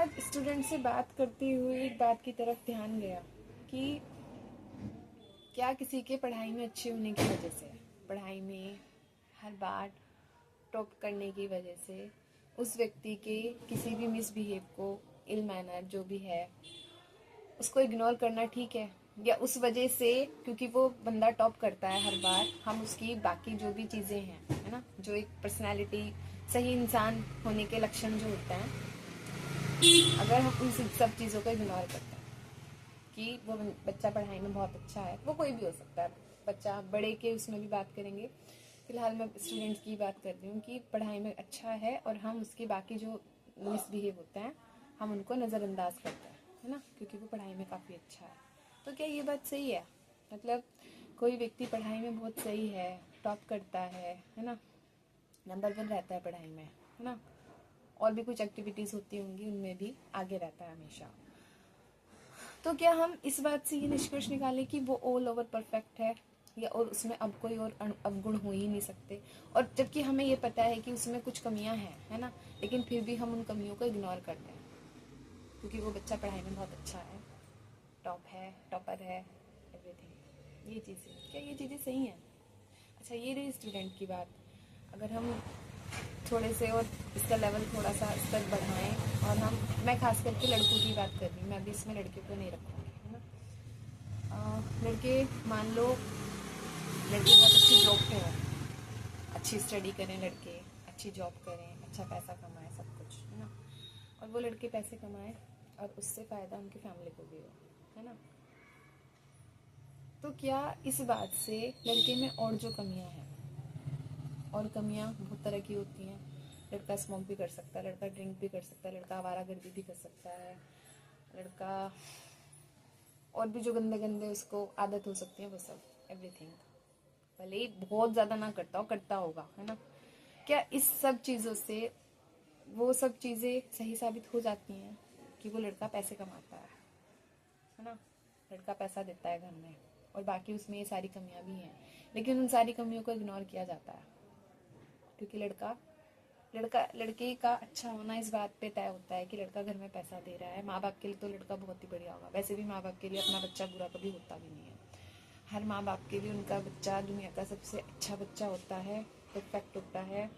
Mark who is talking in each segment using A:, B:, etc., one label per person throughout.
A: आज स्टूडेंट से बात करते हुए एक बात की तरफ ध्यान गया कि क्या किसी के पढ़ाई में अच्छे होने की वजह से, पढ़ाई में हर बार टॉप करने की वजह से उस व्यक्ति के किसी भी मिसबिहेव को, इल मैनर जो भी है, उसको इग्नोर करना ठीक है? या उस वजह से क्योंकि वो बंदा टॉप करता है हर बार, हम उसकी बाकी जो भी चीज़ें हैं, है ना, जो एक पर्सनैलिटी, सही इंसान होने के लक्षण जो होते हैं, अगर हम उन सब चीज़ों को इग्नोर करते हैं कि वो बच्चा पढ़ाई में बहुत अच्छा है, वो कोई भी हो सकता है बच्चा, बड़े के उसमें भी बात करेंगे, फिलहाल मैं स्टूडेंट्स की बात कर रही हूँ कि पढ़ाई में अच्छा है और हम उसके बाकी जो मिसबिहेव होते हैं हम उनको नज़रअंदाज करते हैं, है ना, क्योंकि वो पढ़ाई में काफ़ी अच्छा है। तो क्या ये बात सही है? मतलब कोई व्यक्ति पढ़ाई में बहुत सही है, टॉप करता है ना, नंबर 1 रहता है पढ़ाई में, है ना, और भी कुछ एक्टिविटीज़ होती होंगी उनमें भी आगे रहता है हमेशा, तो क्या हम इस बात से ये निष्कर्ष निकालें कि वो ऑल ओवर परफेक्ट है, या और उसमें अब कोई और अवगुण हो ही नहीं सकते? और जबकि हमें ये पता है कि उसमें कुछ कमियां हैं, है ना, लेकिन फिर भी हम उन कमियों को इग्नोर करते हैं क्योंकि वो बच्चा पढ़ाई में बहुत अच्छा है, टॉप है, टॉपर है, एवरीथिंग। ये चीज़ें, क्या ये चीज़ें सही हैं? अच्छा, ये रही स्टूडेंट की बात। अगर हम थोड़े से और इसका लेवल थोड़ा सा स्तर बढ़ाएं, और मैं खास करके लड़कों की बात कर रही हूँ, मैं अभी इसमें लड़कियों को नहीं रखूँगी, है ना। लड़के, मान लो लड़के बहुत अच्छी जॉब पे हैं, अच्छी स्टडी करें लड़के, अच्छी जॉब करें, अच्छा पैसा कमाएं, सब कुछ, है ना, और वो लड़के पैसे कमाएं और उससे फ़ायदा उनकी फैमिली को भी हो, है ना। तो क्या इस बात से लड़के में और जो कमियां हैं, और कमियां बहुत तरह की होती हैं, लड़का स्मोक भी कर सकता है, लड़का ड्रिंक भी कर सकता है, लड़का आवारागर्दी भी कर सकता है, लड़का और भी जो गंदे गंदे उसको आदत हो सकती है, वो सब, एवरीथिंग, भले ही बहुत ज़्यादा ना करता हो, करता होगा, है ना। क्या इस सब चीज़ों से वो सब चीज़ें सही साबित हो जाती हैं कि वो लड़का पैसे कमाता है ना, लड़का पैसा देता है घर में, और बाकी उसमें ये सारी कमियां भी हैं, लेकिन उन सारी कमियों को इग्नोर किया जाता है क्योंकि लड़का लड़का लड़के का अच्छा होना इस बात पे तय होता है कि लड़का घर में पैसा दे रहा है। माँ बाप के लिए तो लड़का बहुत ही बढ़िया होगा, वैसे भी माँ बाप के लिए अपना बच्चा बुरा कभी होता भी नहीं है। हर माँ बाप के लिए उनका बच्चा दुनिया का सबसे अच्छा बच्चा होता है, परफेक्ट होता है,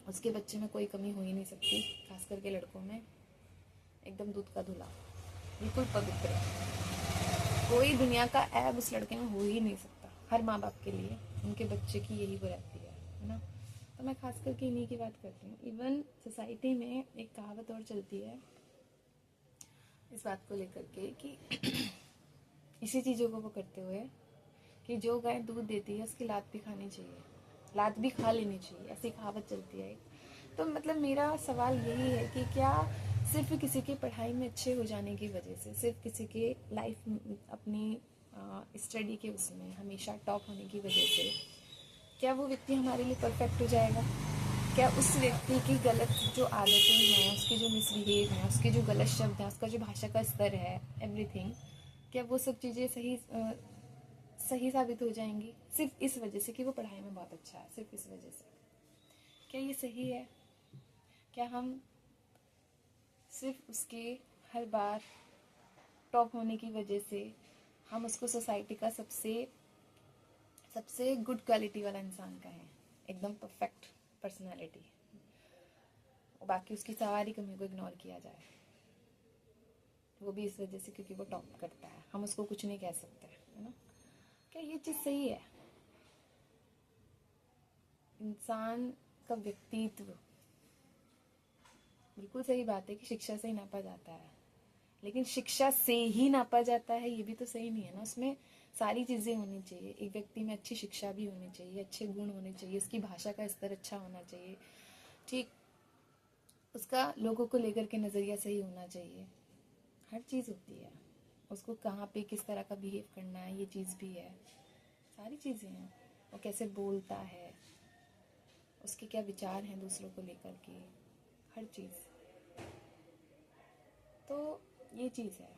A: उसके बच्चे में कोई कमी हो ही नहीं सकती, खास करके लड़कों में एकदम दूध का धुला, बिल्कुल पवित्र, कोई दुनिया का ऐब उस लड़के में हो ही नहीं सकता। हर माँ बाप के लिए उनके बच्चे की यही वो रहती है ना। तो मैं खास करके इन्हीं की बात करती हूँ। इवन सोसाइटी में एक कहावत और चलती है इस बात को लेकर के कि इसी चीज़ों को वो करते हुए कि जो गाय दूध देती है उसकी लात भी खानी चाहिए, लात भी खा लेनी चाहिए, ऐसी कहावत चलती है। तो मतलब मेरा सवाल यही है कि क्या सिर्फ किसी के पढ़ाई में अच्छे हो जाने की वजह से, सिर्फ किसी के लाइफ अपनी स्टडी के उसमें हमेशा टॉप होने की वजह से क्या वो व्यक्ति हमारे लिए परफेक्ट हो जाएगा? क्या उस व्यक्ति की गलत जो आदतें हैं, उसके जो मिसबिहेव हैं, उसके जो गलत शब्द हैं, उसका जो भाषा का स्तर है, एवरीथिंग, क्या वो सब चीज़ें सही साबित हो जाएंगी सिर्फ इस वजह से कि वो पढ़ाई में बहुत अच्छा है? सिर्फ इस वजह से क्या ये सही है? क्या हम सिर्फ उसके हर बार टॉप होने की वजह से हम उसको सोसाइटी का सबसे सबसे गुड क्वालिटी वाला इंसान कहें, एकदम परफेक्ट पर्सनालिटी, और बाकी उसकी सारी कमियों को इग्नोर किया जाए, वो भी इस वजह से क्योंकि वो टॉप करता है, हम उसको कुछ नहीं कह सकते, है ना? क्या ये चीज़ सही है? इंसान का व्यक्तित्व, बिल्कुल सही बात है कि शिक्षा से ही नापा जाता है, लेकिन शिक्षा से ही नापा जाता है ये भी तो सही नहीं है ना। उसमें सारी चीज़ें होनी चाहिए, एक व्यक्ति में अच्छी शिक्षा भी होनी चाहिए, अच्छे गुण होने चाहिए, उसकी भाषा का स्तर अच्छा होना चाहिए, ठीक, उसका लोगों को लेकर के नज़रिया सही होना चाहिए, हर चीज़ होती है, उसको कहाँ पे किस तरह का बिहेव करना है ये चीज़ भी है, सारी चीज़ें हैं, वो कैसे बोलता है, उसके क्या विचार हैं दूसरों को लेकर के, हर चीज़, तो ये चीज़ है।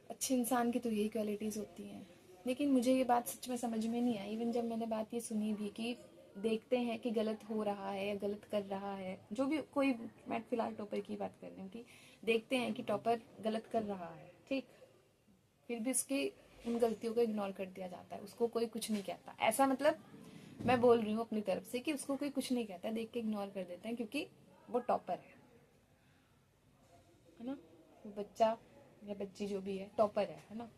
A: अच्छे इंसान की तो यही क्वालिटीज़ होती हैं, लेकिन मुझे ये बात सच में समझ में नहीं आई। इवन जब मैंने बात ये सुनी भी कि देखते हैं कि गलत हो रहा है या गलत कर रहा है, जो भी कोई, मैं फिलहाल टॉपर की बात कर रही हूँ कि देखते हैं कि टॉपर गलत कर रहा है, ठीक, फिर भी उसकी उन गलतियों को इग्नोर कर दिया जाता है, उसको कोई कुछ नहीं कहता। ऐसा मतलब मैं बोल रही हूँ अपनी तरफ से कि उसको कोई कुछ नहीं कहता, देख के इग्नोर कर देते हैं क्योंकि वो टॉपर है ना, वो बच्चा या बच्ची जो भी है टॉपर है ना।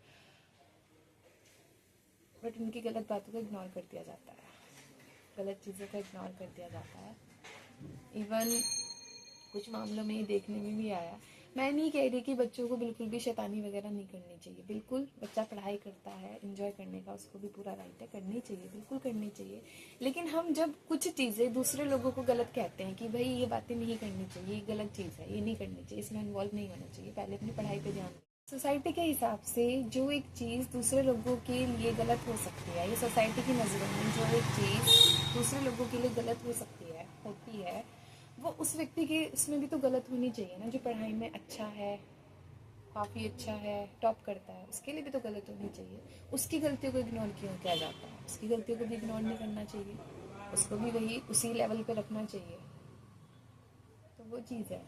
A: बट उनकी गलत बातों को इग्नोर कर दिया जाता है, गलत चीज़ों को इग्नोर कर दिया जाता है। इवन कुछ मामलों में ये देखने में भी आया। मैं नहीं कह रही कि बच्चों को बिल्कुल भी शैतानी वगैरह नहीं करनी चाहिए, बिल्कुल बच्चा पढ़ाई करता है, एंजॉय करने का उसको भी पूरा राइट है, करनी चाहिए, बिल्कुल करनी चाहिए। लेकिन हम जब कुछ चीज़ें दूसरे लोगों को गलत कहते हैं कि भाई ये बातें नहीं करनी चाहिए, ये गलत चीज़ है, ये नहीं करनी चाहिए, इसमें इन्वॉल्व नहीं होना चाहिए, पहले अपनी पढ़ाई पर ध्यान। सोसाइटी के हिसाब से जो एक चीज़ दूसरे लोगों के लिए गलत हो सकती है, ये सोसाइटी की नज़रों में जो एक चीज़ दूसरे लोगों के लिए गलत हो सकती है, होती है, वो उस व्यक्ति के उसमें भी तो गलत होनी चाहिए ना। जो पढ़ाई में अच्छा है, काफ़ी अच्छा है, टॉप करता है, उसके लिए भी तो गलत होनी चाहिए। उसकी गलतियों को इग्नोर क्यों किया जाता है? उसकी गलतियों को भी इग्नोर नहीं करना चाहिए, उसको भी वही उसी लेवल पे रखना चाहिए। तो वो चीज़ है,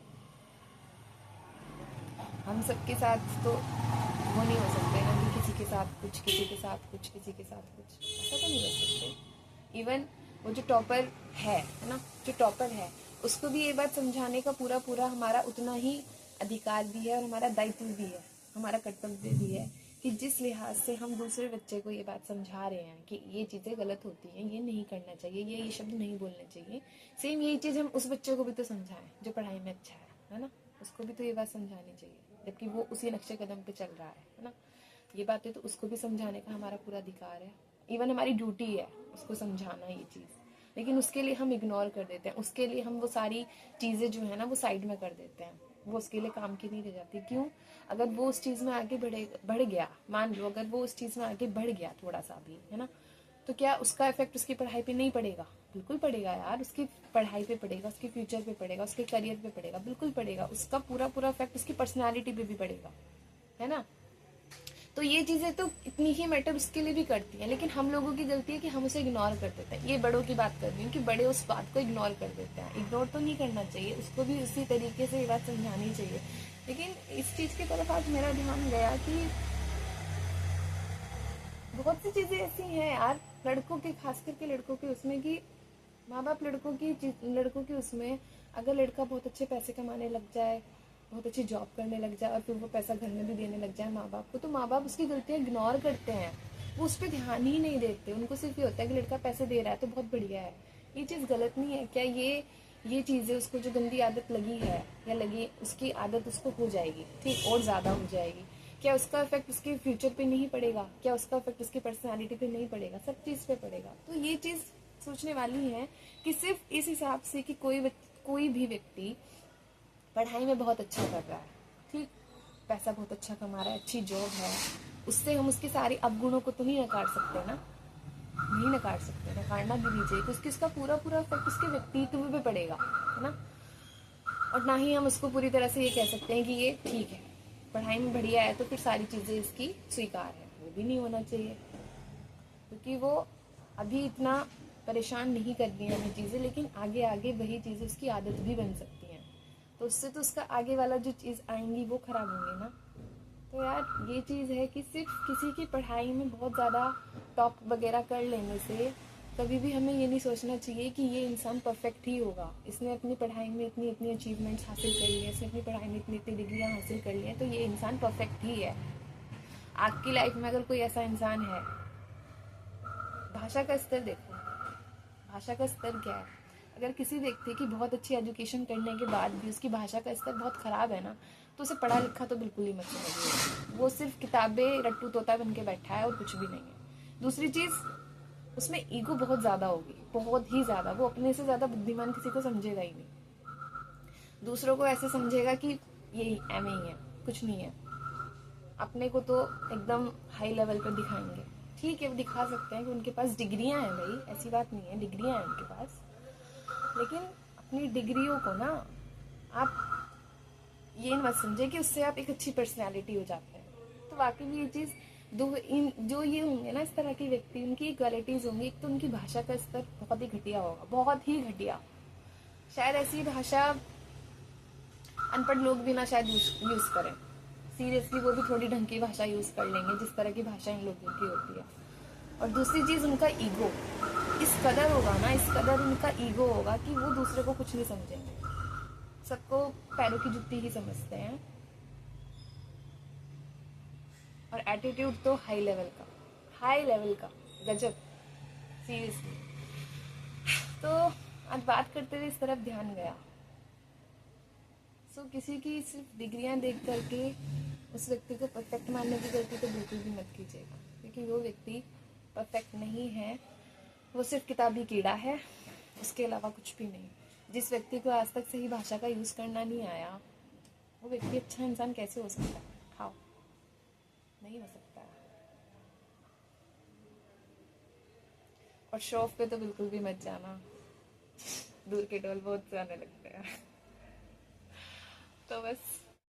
A: हम सबके साथ तो वो नहीं हो सकते ना कि किसी के साथ कुछ, किसी के साथ कुछ, किसी के साथ कुछ, ऐसा तो नहीं हो सकते। इवन वो जो टॉपर है ना, जो टॉपर है उसको भी ये बात समझाने का पूरा पूरा हमारा उतना ही अधिकार भी है और हमारा दायित्व भी है, हमारा कर्तव्य भी है कि जिस लिहाज से हम दूसरे बच्चे को ये बात समझा रहे हैं कि ये चीज़ें गलत होती हैं, ये नहीं करना चाहिए, ये शब्द नहीं बोलने चाहिए, सेम यही चीज़ हम उस बच्चे को भी तो समझाएं जो पढ़ाई में अच्छा है ना, उसको भी तो ये बात समझानी चाहिए, जबकि वो उसी नक्शे कदम पे चल रहा है ना। ये बातें तो उसको भी समझाने का हमारा पूरा अधिकार है, इवन हमारी ड्यूटी है उसको समझाना ये चीज़। लेकिन उसके लिए हम इग्नोर कर देते हैं, उसके लिए हम वो सारी चीज़ें जो है ना वो साइड में कर देते हैं, वो उसके लिए काम की नहीं रह जाती। क्यों? अगर वो उस चीज़ में आगे बढ़ गया, मान लो अगर वो उस चीज़ में आगे बढ़ गया थोड़ा सा भी, है ना, तो क्या उसका इफेक्ट उसकी पढ़ाई पे नहीं पड़ेगा? बिल्कुल पड़ेगा यार, उसकी पढ़ाई पे पड़ेगा, उसके फ्यूचर पे पड़ेगा, उसके करियर पे पड़ेगा, बिल्कुल पड़ेगा। उसका पूरा पूरा इफेक्ट उसकी पर्सनालिटी पे भी पड़ेगा, है ना। तो ये चीजें तो इतनी ही मैटर उसके लिए भी करती हैं, लेकिन हम लोगों की गलती है कि हम उसे इग्नोर कर देते हैं। ये बड़ों की बात कर रही हूँ कि बड़े उस बात को इग्नोर कर देते हैं। इग्नोर तो नहीं करना चाहिए, उसको भी उसी तरीके से ये बात समझानी चाहिए। लेकिन इस चीज की तरफ आज मेरा ध्यान गया कि बहुत सी चीजें ऐसी हैं यार, लड़कों के, खास करके लड़कों के उसमें कि माँ बाप लड़कों की उसमें, अगर लड़का बहुत अच्छे पैसे कमाने लग जाए, बहुत अच्छी जॉब करने लग जाए और फिर वो पैसा घर में भी देने लग जाए माँ बाप को, तो माँ बाप उसकी गलतियाँ इग्नोर करते हैं, वो उस पर ध्यान ही नहीं देते। उनको सिर्फ ये होता है कि लड़का पैसे दे रहा है तो बहुत बढ़िया है। ये चीज़ गलत नहीं है क्या? ये चीज़ें उसको जो गंदी आदत लगी है या लगी, उसकी आदत उसको हो जाएगी, ठीक, और ज़्यादा हो जाएगी, क्या उसका इफेक्ट उसके फ्यूचर पे नहीं पड़ेगा? क्या उसका इफेक्ट उसकी पर्सनालिटी पे नहीं पड़ेगा? सब चीज़ पे पड़ेगा। तो ये चीज़ सोचने वाली है कि सिर्फ इस हिसाब से कि कोई भी व्यक्ति पढ़ाई में बहुत अच्छा कर रहा है, ठीक, पैसा बहुत अच्छा कमा रहा है, अच्छी जॉब है, उससे हम उसके सारे अवगुणों को तो नहीं नकार सकते ना, नहीं नकार सकते, नकारना भी नहीं चाहिए, क्योंकि उसका पूरा पूरा इफेक्ट उसके व्यक्तित्व पे पड़ेगा, है ना। और ना ही हम उसको पूरी तरह से ये कह सकते हैं कि ये ठीक है, पढ़ाई में बढ़िया है तो फिर सारी चीज़ें इसकी स्वीकार है, वो भी नहीं होना चाहिए, क्योंकि वो अभी इतना परेशान नहीं कर रही है हमें चीज़ें, लेकिन आगे आगे वही चीज़ें उसकी आदत भी बन सकती हैं, तो उससे तो उसका आगे वाला जो चीज़ आएंगी वो खराब होंगी ना। तो यार ये चीज़ है कि सिर्फ किसी की पढ़ाई में बहुत ज़्यादा टॉप वगैरह कर लेने से कभी भी हमें ये नहीं सोचना चाहिए कि ये इंसान परफेक्ट ही होगा, इसने अपनी पढ़ाई में इतनी इतनी अचीवमेंट्स हासिल कर ली है, इसने अपनी पढ़ाई में इतनी इतनी डिग्रियाँ हासिल कर ली हैं, तो ये इंसान परफेक्ट ही है। आपकी लाइफ में अगर कोई ऐसा इंसान है, भाषा का स्तर देखो, भाषा का स्तर क्या है? अगर किसी व्यक्ति की बहुत अच्छी एजुकेशन करने के बाद भी उसकी भाषा का स्तर बहुत ख़राब है ना, तो उसे पढ़ा लिखा तो बिल्कुल ही मत समझिए, वो सिर्फ किताबें रट्टू तोता बन के बैठा है और कुछ भी नहीं है। दूसरी चीज़, उसमें ईगो बहुत ज़्यादा होगी, बहुत ही ज़्यादा, वो अपने से ज़्यादा बुद्धिमान किसी को समझेगा ही नहीं, दूसरों को ऐसे समझेगा कि यही एम ही है, कुछ नहीं है, अपने को तो एकदम हाई लेवल पर दिखाएंगे। ठीक है, वो दिखा सकते हैं कि उनके पास डिग्रियां हैं, भाई ऐसी बात नहीं है, डिग्रियां हैं उनके पास, लेकिन अपनी डिग्रियों को ना आप ये मत समझे कि उससे आप एक अच्छी पर्सनैलिटी हो जाते हैं। तो वाकई में ये चीज़ जो ये होंगे ना इस तरह के व्यक्ति, उनकी क्वालिटीज होंगी, एक तो उनकी भाषा का स्तर बहुत ही घटिया होगा, बहुत ही घटिया। शायद ऐसी भाषा अनपढ़ लोग भी ना शायद यूज करें। सीरियसली वो भी थोड़ी ढंग की भाषा यूज कर लेंगे जिस तरह की भाषा इन लोगों की होती है। और दूसरी चीज उनका ईगो इस कदर होगा ना, इस कदर उनका ईगो होगा कि वो दूसरे को कुछ नहीं समझेंगे, सबको पैरों की जुत्ती ही समझते हैं। और एटीट्यूड तो हाई लेवल का गजब, सीरियसली। तो आज बात करते हुए इस तरफ ध्यान गया। सो किसी की सिर्फ डिग्रियां देख करके उस व्यक्ति को परफेक्ट मानने की गलती तो बिल्कुल भी मत कीजिएगा, क्योंकि वो व्यक्ति परफेक्ट नहीं है, वो सिर्फ किताबी कीड़ा है, उसके अलावा कुछ भी नहीं। जिस व्यक्ति को आज तक सही भाषा का यूज़ करना नहीं आया, वो व्यक्ति अच्छा इंसान कैसे हो सकता है? हाउ? नहीं हो सकता है। और शो ऑफ पे तो बिल्कुल भी मत जाना, दूर के डोल बहुत जाने लगते हैं। तो बस